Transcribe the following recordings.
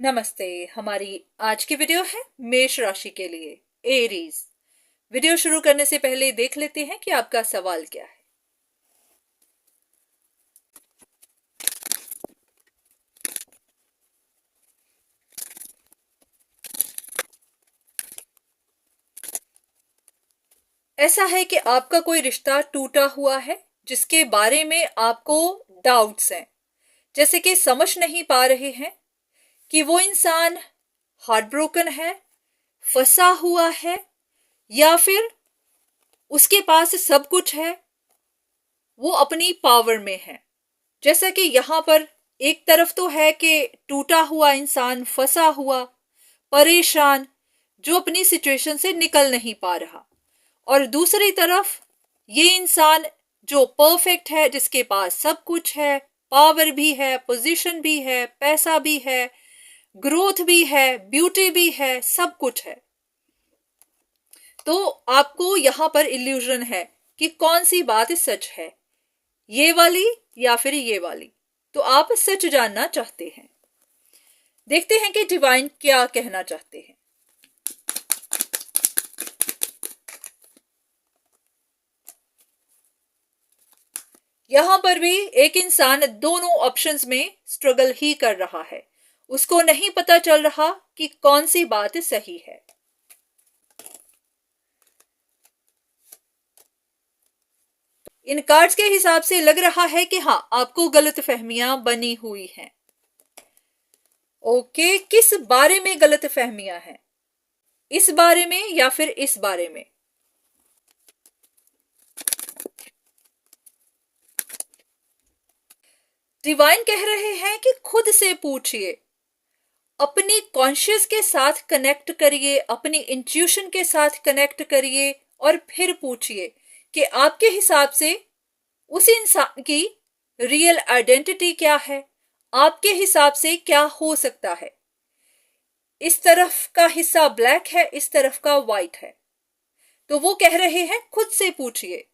नमस्ते। हमारी आज की वीडियो है मेष राशि के लिए, एरीज। वीडियो शुरू करने से पहले देख लेते हैं कि आपका सवाल क्या है। ऐसा है कि आपका कोई रिश्ता टूटा हुआ है जिसके बारे में आपको डाउट्स हैं, जैसे कि समझ नहीं पा रहे हैं कि वो इंसान हार्ट ब्रोकन है, फंसा हुआ है, या फिर उसके पास सब कुछ है, वो अपनी पावर में है। जैसा कि यहाँ पर एक तरफ तो है कि टूटा हुआ इंसान, फंसा हुआ, परेशान, जो अपनी सिचुएशन से निकल नहीं पा रहा, और दूसरी तरफ ये इंसान जो परफेक्ट है, जिसके पास सब कुछ है, पावर भी है, पोजीशन भी है, पैसा भी है, ग्रोथ भी है, ब्यूटी भी है, सब कुछ है। तो आपको यहाँ पर इल्यूजन है कि कौन सी बात सच है, ये वाली या फिर ये वाली। तो आप सच जानना चाहते हैं। देखते हैं कि डिवाइन क्या कहना चाहते हैं। यहां पर भी एक इंसान दोनों ऑप्शंस में स्ट्रगल ही कर रहा है। उसको नहीं पता चल रहा कि कौन सी बात सही है। इन कार्ड्स के हिसाब से लग रहा है कि हाँ, आपको गलतफहमियां बनी हुई हैं। ओके, किस बारे में गलतफहमियां हैं? इस बारे में या फिर इस बारे में? डिवाइन कह रहे हैं कि खुद से पूछिए, अपनी कॉन्शियस के साथ कनेक्ट करिए, अपनी इंट्यूशन के साथ कनेक्ट करिए, और फिर पूछिए कि आपके हिसाब से उस इंसान की रियल आइडेंटिटी क्या है, आपके हिसाब से क्या हो सकता है। इस तरफ का हिस्सा ब्लैक है, इस तरफ का व्हाइट है। तो वो कह रहे हैं खुद से पूछिए।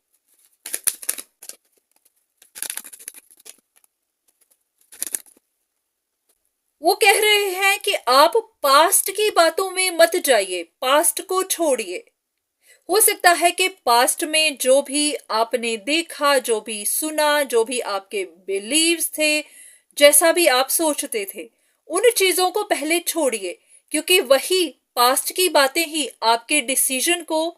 वो कह रहे हैं कि आप पास्ट की बातों में मत जाइए, पास्ट को छोड़िए। हो सकता है कि पास्ट में जो भी आपने देखा, जो भी सुना, जो भी आपके बिलीव्स थे, जैसा भी आप सोचते थे, उन चीजों को पहले छोड़िए, क्योंकि वही पास्ट की बातें ही आपके डिसीजन को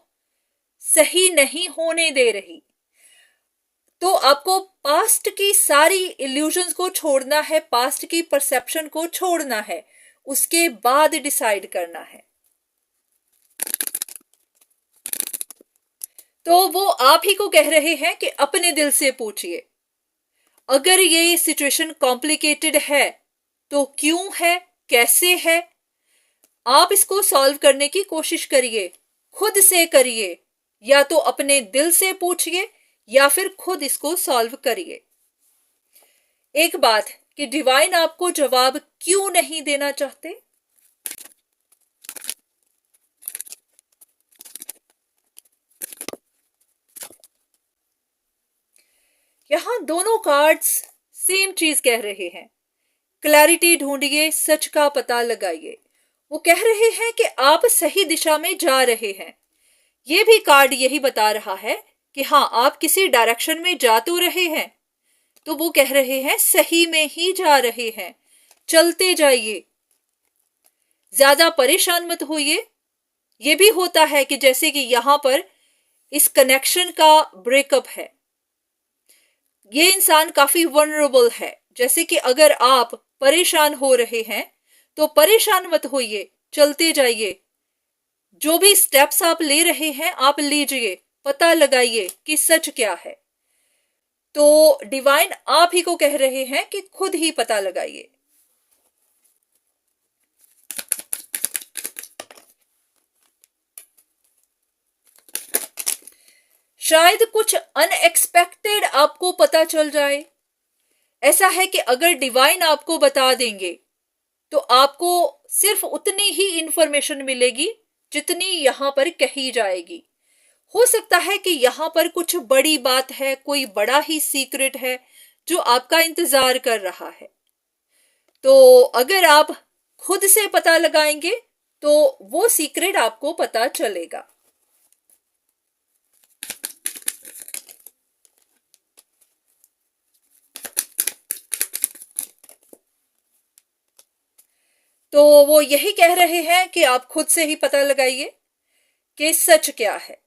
सही नहीं होने दे रही। तो आपको पास्ट की सारी इल्यूजन्स को छोड़ना है, पास्ट की परसेप्शन को छोड़ना है, उसके बाद डिसाइड करना है। तो वो आप ही को कह रहे हैं कि अपने दिल से पूछिए, अगर ये सिचुएशन कॉम्प्लिकेटेड है तो क्यों है, कैसे है। आप इसको सॉल्व करने की कोशिश करिए, खुद से करिए, या तो अपने दिल से पूछिए या फिर खुद इसको सॉल्व करिए। एक बात कि डिवाइन आपको जवाब क्यों नहीं देना चाहते? यहां दोनों कार्ड्स सेम चीज कह रहे हैं, क्लैरिटी ढूंढिए, सच का पता लगाइए। वो कह रहे हैं कि आप सही दिशा में जा रहे हैं। ये भी कार्ड यही बता रहा है कि हाँ, आप किसी डायरेक्शन में जा तो रहे हैं। तो वो कह रहे हैं सही में ही जा रहे हैं, चलते जाइए, ज्यादा परेशान मत होइए। ये भी होता है कि जैसे कि यहां पर इस कनेक्शन का ब्रेकअप है, ये इंसान काफी वनरेबल है। जैसे कि अगर आप परेशान हो रहे हैं तो परेशान मत होइए, चलते जाइए। जो भी स्टेप्स आप ले रहे हैं आप लीजिए, पता लगाइए कि सच क्या है। तो डिवाइन आप ही को कह रहे हैं कि खुद ही पता लगाइए। शायद कुछ अनएक्सपेक्टेड आपको पता चल जाए। ऐसा है कि अगर डिवाइन आपको बता देंगे तो आपको सिर्फ उतनी ही इंफॉर्मेशन मिलेगी जितनी यहां पर कही जाएगी। हो सकता है कि यहां पर कुछ बड़ी बात है, कोई बड़ा ही सीक्रेट है जो आपका इंतजार कर रहा है। तो अगर आप खुद से पता लगाएंगे तो वो सीक्रेट आपको पता चलेगा। तो वो यही कह रहे हैं कि आप खुद से ही पता लगाइए कि सच क्या है।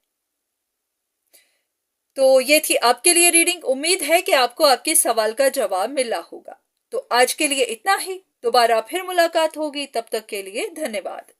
तो ये थी आपके लिए रीडिंग। उम्मीद है कि आपको आपके सवाल का जवाब मिला होगा। तो आज के लिए इतना ही। दोबारा फिर मुलाकात होगी, तब तक के लिए धन्यवाद।